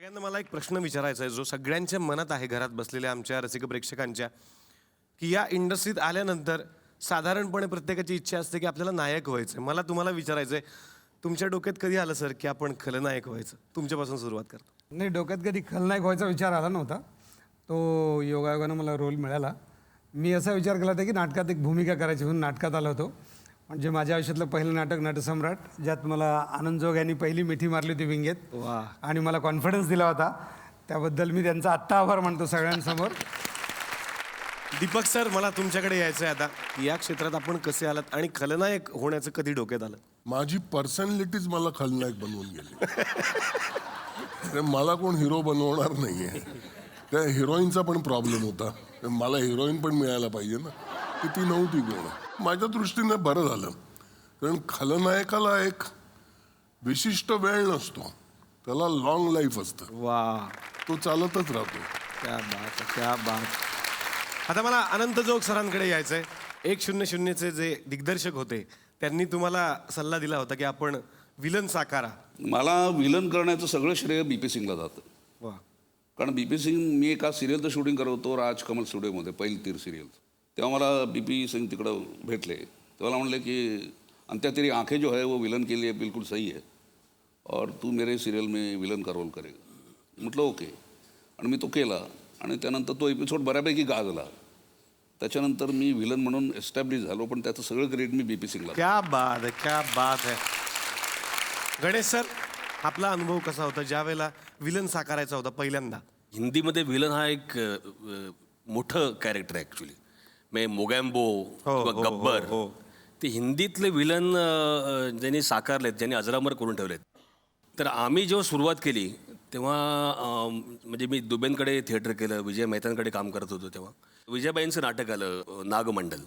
सगळ्यांना मला एक प्रश्न विचारायचा आहे जो सगळ्यांच्या मनात आहे घरात बसलेल्या आमच्या रसिक प्रेक्षकांच्या, की या इंडस्ट्रीत आल्यानंतर साधारणपणे प्रत्येकाची इच्छा असते की आपल्याला नायक व्हायचं. मला तुम्हाला विचारायचं आहे, तुमच्या डोक्यात कधी आलं सर की आपण खलनायक व्हायचं? तुमच्यापासून सुरुवात करतो. नाही, डोक्यात कधी खलनायक व्हायचा विचार आला नव्हता. तो योगायोगानं मला रोल मिळाला. मी असा विचार केला होता की नाटकात एक भूमिका करायची म्हणून नाटकात आलो होतो. म्हणजे माझ्या आयुष्यातलं पहिलं नाटक नटसम्राट, ज्यात मला आनंद जोग यांनी पहिली मिठी मारली होती विंगेत. वा. आणि मला कॉन्फिडन्स दिला होता. त्याबद्दल मी त्यांचा आत्ता आभार मानतो सगळ्यांसमोर. दीपक सर, मला तुमच्याकडे यायचं आहे आता. या क्षेत्रात आपण कसे आलात आणि खलनायक होण्याचं कधी डोक्यात आलं? माझी पर्सनॅलिटीच मला खलनायक बनवून गेली. तर मला कोण हिरो बनवणार नाहीये. त्या हिरोईनचा पण प्रॉब्लेम होता. मला हिरोईन पण मिळायला पाहिजे ना, की ती नव्हती कोण. माझ्या दृष्टीने बरं झालं, कारण खलनायकाला एक विशिष्ट वेळ नसतो, त्याला लॉंग लाईफ असतं. वा, तो चालतच राहतो. क्या बात, क्या बात. आता मला अनंत जोग सरांकडे यायचं आहे. 100चे जे दिग्दर्शक होते त्यांनी तुम्हाला सल्ला दिला होता की आपण विलन साकारा. मला विलन करण्याचं सगळं श्रेय BP सिंगला जातं. वा. कारण BP सिंग, मी एका सिरियलचं शूटिंग करत होतो राजकमल स्टुडिओमध्ये, पहिली तीर सिरियल. तेव्हा मला BP सिंग तिकडं भेटले. तेव्हा मला म्हणले की अंत्या तेरी आंखें जो है वो विलन के लिए बिल्कुल सही है और तू मेरे सिरियल में विलन का रोल करेगा. म्हटलं ओके. आणि मी तो केला आणि त्यानंतर तो एपिसोड बऱ्यापैकी गाजला. त्याच्यानंतर मी विलन म्हणून एस्टॅब्लिश झालो, पण त्याचं सगळं क्रेडिट मी BP सिंगला. क्या बात है, क्या बात है. गणेश सर, आपला अनुभव कसा होता ज्या वेळेला विलन साकारायचा होता पहिल्यांदा? हिंदीमध्ये विलन हा एक मोठं कॅरेक्टर आहे ॲक्च्युली. म्हणजे मोगॅम्बो किंवा गब्बर, ते हिंदीतले विलन ज्यांनी साकारलेत, ज्यांनी अजरामर करून ठेवलेत. तर आम्ही जेव्हा सुरुवात केली तेव्हा म्हणजे मी दुबेंकडे थिएटर केलं, विजय मेहतांकडे काम करत होतो. तेव्हा विजयबाईंचं नाटक आलं नागमंडल,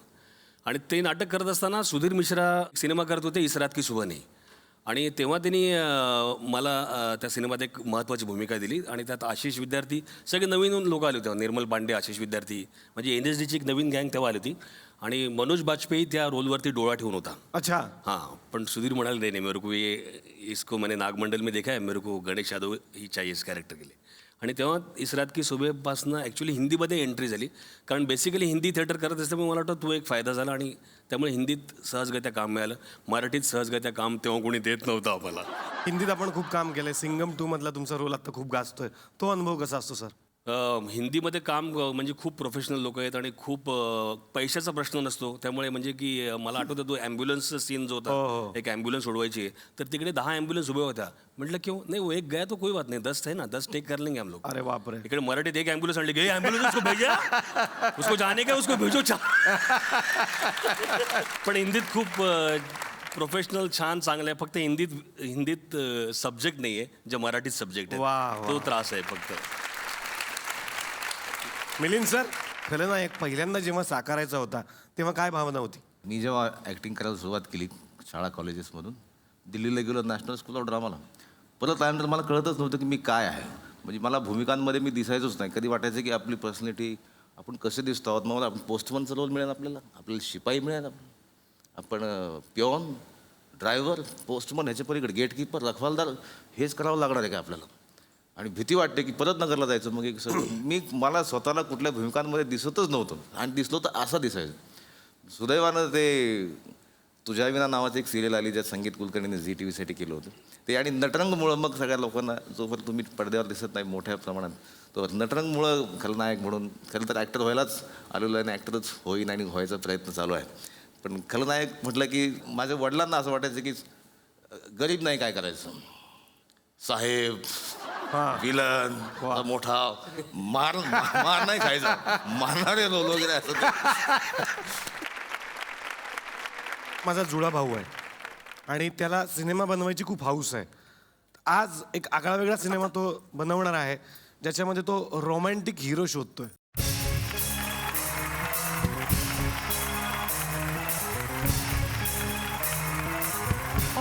आणि ते नाटक करत असताना सुधीर मिश्रा सिनेमा करत होते इस रात की सुबह नहीं. आणि तेव्हा त्यांनी मला त्या सिनेमात एक महत्त्वाची भूमिका दिली. आणि त्यात आशिष विद्यार्थी, सगळे नवीन लोक आले होते. निर्मल पांडे, आशिष विद्यार्थी, म्हणजे NSDची एक नवीन गँग तेव्हा आली होती. आणि मनोज बाजपेयी त्या रोलवरती डोळा ठेवून होता. अच्छा. हाँ, पण सुधीर म्हणाले नाही, मेरे को ये इसको मैंने नागमंडल में देखा है, मेरे को गणेश यादव ही चाहिए इस कॅरेक्टर के लिए. आणि तेव्हा इस रात की सुबहपासनं ॲक्च्युली हिंदीमध्ये एंट्री झाली. कारण बेसिकली हिंदी थिएटर करत असल्यामुळे मला वाटतं तो एक फायदा झाला. आणि त्यामुळे हिंदीत सहजगत्या काम मिळालं. मराठीत सहजगत्या काम तेव्हा कोणी देत नव्हतं आम्हाला. हिंदीत आपण खूप काम केलंय. सिंगम 2 मधला तुमचा रोल आता खूप गाजतोय. तो अनुभव कसा असतो सर? हिंदीमध्ये काम म्हणजे खूप प्रोफेशनल लोक आहेत आणि खूप पैशाचा प्रश्न नसतो. त्यामुळे म्हणजे की मला आठवतं तो ॲम्ब्युलन्सचा सीन जो होता, एक ॲम्ब्युलन्स उडवायची आहे, तर तिकडे 10 ॲम्ब्युलन्स उभ्या होत्या. म्हटलं क्यों नाही, वो एक गया तो कोई बात नहीं, 10 है ना, 10 टेक कर लेंगे हम लोग. अरे बापरे. इकडे मराठीत एक ॲम्ब्युलन्स आणली, गई ॲम्ब्युलन्स उसको भेजा, उसको जाने का उसको भेजो. पण हिंदीत खूप प्रोफेशनल छान चांगलं आहे. फक्त हिंदीत सब्जेक्ट नाही आहे जे मराठीत सब्जेक्ट आहे, तो त्रास आहे फक्त. मिलिंद सर, खलनायक पहिल्यांदा जेव्हा साकारायचा होता तेव्हा काय भावना होती? मी जेव्हा ॲक्टिंग करायला सुरुवात केली शाळा कॉलेजेसमधून, दिल्लीला गेलो नॅशनल स्कूल ऑफ ड्रामाला. परत आल्यानंतर मला कळतच नव्हतं की मी काय आहे. म्हणजे मला भूमिकांमध्ये मी दिसायचोच नाही. कधी वाटायचं की आपली पर्सनॅलिटी, आपण कसे दिसतो आहोत. मग आपण पोस्टमनचा रोल मिळेल, आपल्याला शिपाई मिळेल, आपण पिओन, ड्रायव्हर, पोस्टमन, ह्याच्या पलीकडे गेटकीपर, रखवालदार, हेच करावं लागणार आहे का आपल्याला. आणि भीती वाटते की परत नगरला जायचं. मग एक मला स्वतःला कुठल्या भूमिकांमध्ये दिसतच नव्हतं. आणि दिसलो तर असं दिसायचं. सुदैवानं ते तुझ्या विना नावाचं एक सिरियल आली, ज्यात संगीत कुलकर्णीने ZTVसाठी केलं होतं ते. आणि नटरंगमुळं मग सगळ्या लोकांना, जोपर्यंत तुम्ही पडद्यावर दिसत नाही मोठ्या प्रमाणात, तो नटरंगमुळं खलनायक म्हणून, खरं तर ॲक्टर व्हायलाच आलेलो आहे आणि ॲक्टरच होईन आणि व्हायचा प्रयत्न चालू आहे. पण खलनायक म्हटलं की माझ्या वडिलांना असं वाटायचं की गरीब नाही काय करायचं, साहेब, विलन, मोठा मार नाही खायचा, मारणारे रोल वगैरे असं. माझा जुळा भाऊ आहे आणि त्याला सिनेमा बनवायची खूप हौस आहे. आज एक आगळा वेगळा सिनेमा तो बनवणार आहे ज्याच्यामध्ये तो रोमॅन्टिक हिरो शोधतोय.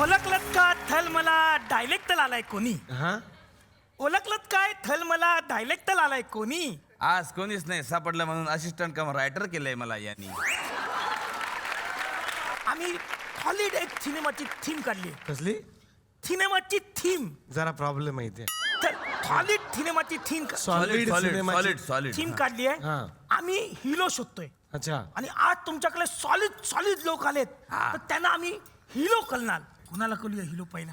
ओळखलत का थल मला डायलेक्ट आलाय कोणी? ओळखलत काय थल मला डायलेक्ट आलाय कोणी? आज कोणीच नाही सापडलं म्हणून असिस्टंट कम रायटर केलंय मला यांनी. आम्ही हॉलिडे एक सिनेमाची थीम काढली. कसली? सिनेमाची थीम. जरा प्रॉब्लेम आहे ते. सॉलिड सिनेमाची Solid सिनेमाची सॉलिड थीम काढली आहे हा. आम्ही हिरो शोधतोय अच्छा आणि आज तुमच्याकडे सॉलिड लोक आलेत तर त्यांना आम्ही हिरो कळणार कुणाला कळूया हिरो पहिला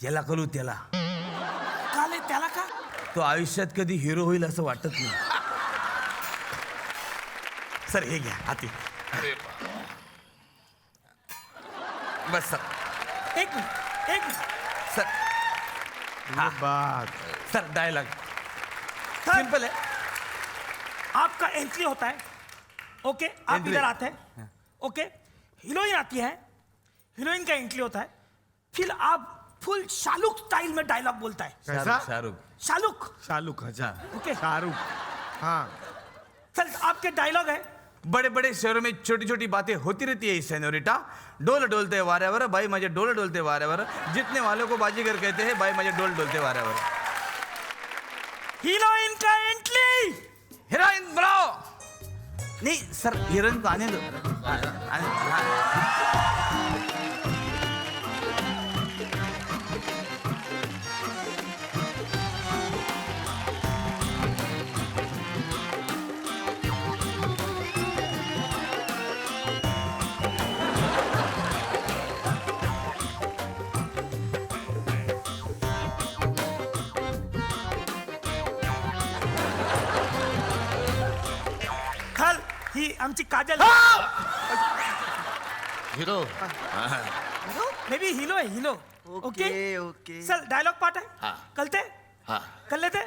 त्याला कळू त्याला काले त्याला का तो आयुष्यात कधी हिरो होईल असं वाटत नाही सर हे घ्या हाती बस सर एक मिनिट सर बात सर डायलॉग सिंपल है आपका एंट्री होता है ओके आप Entry. इधर आते हैं ओके हीरोइन आती है हीरोइन का एंट्री होता है फिर आप फुल शाहरुख स्टाइल में डायलॉग बोलता है कैसा शाहरुख शाहरुख शाहरुख अच्छा ओके शाहरुख हाँ सर आपके डायलॉग है बड़े बड़े शहरों में छोटी छोटी बातें होती रहती है सेनोरिटा डोल डोलते वाऱ्यावर बाई माझे डोल डोलते वाऱ्यावर जितने वालों को बाजीगर कहते हैं बाई माझे डोल डोलते वाऱ्यावर हीरोइन का एंट्री हीरोइन ब्रो नहीं सर हीरोइन को आने दो खल ही आमची काजल हिरो मे बी हिरो है hero okay okay sir dialogue part है हाँ. कलते हाँ कर लेते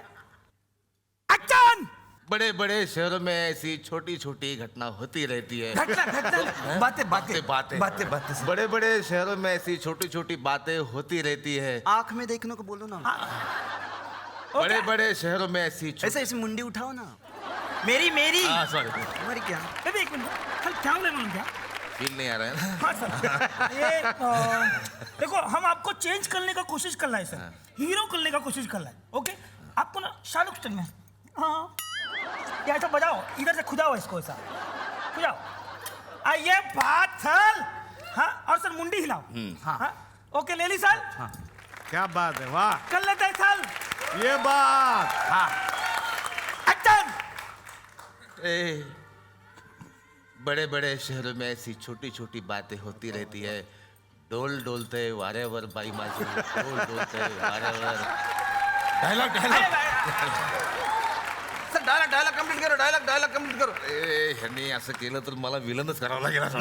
एक्शन बड़े बड़े शहरों में ऐसी छोटी छोटी घटना होती रहती है घटना घटना बातें बातें बातें बातें बातें सर। बड़े बड़े शहरों में ऐसी छोटी छोटी बातें होती रहती है आंख में देखने को बोलो ना बड़े बड़े शहरों में ऐसी ऐसे ऐसे मुंडी उठाओ ना मेरी मेरी सॉरी हमारी क्या बेबी एक मिनट कल क्या बोले मालूम क्या फील नहीं आ रहा है हाँ सर ये देखो हम आपको चेंज करने का कोशिश कर रहा है सर हीरो करने का कोशिश कर रहा है ओके आपको ना शाहरुख स्टाइल में हाँ ये ऐसा बजाओ इधर से खुजाओ इसको ऐसा खुजाओ ये बात सर हाँ और सर मुंडी हिलाओ हाँ ओके ले ली सर क्या बात है वाह कर लेते हैं सर ये बात एक्शन ए, बड़े बड़े शहरों में ऐसी छोटी छोटी बातें होती रहती है डोल डोलते वारेवर बाई माझी डोल डोलते वारेवर डायलॉग सर डायलॉग कंप्लीट करो डायलॉग कंप्लीट करो ह्यांनी असं केलं तर मला विलनच करावं लागेल असं.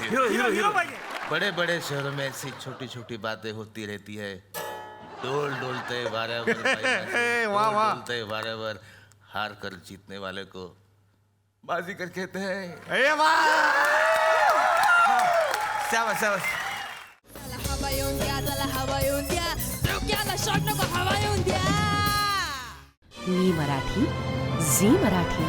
हीरो हीरो पाहिजे बड़े बड़े शहरों में ऐसी छोटी छोटी बातें होती रहती है डोल डोलते वारेवर बाई माझी, वाह, डोल वाह. डोलते वारेवर हार कर जीतने वाले को बाजीगर कहते हैं ए वाह शाबाश शाबाश त्याला हवा येऊन द्या त्याला हवा येऊन द्या डोक्याला शॉट नको हवा येऊन द्या मी मराठी झी मराठी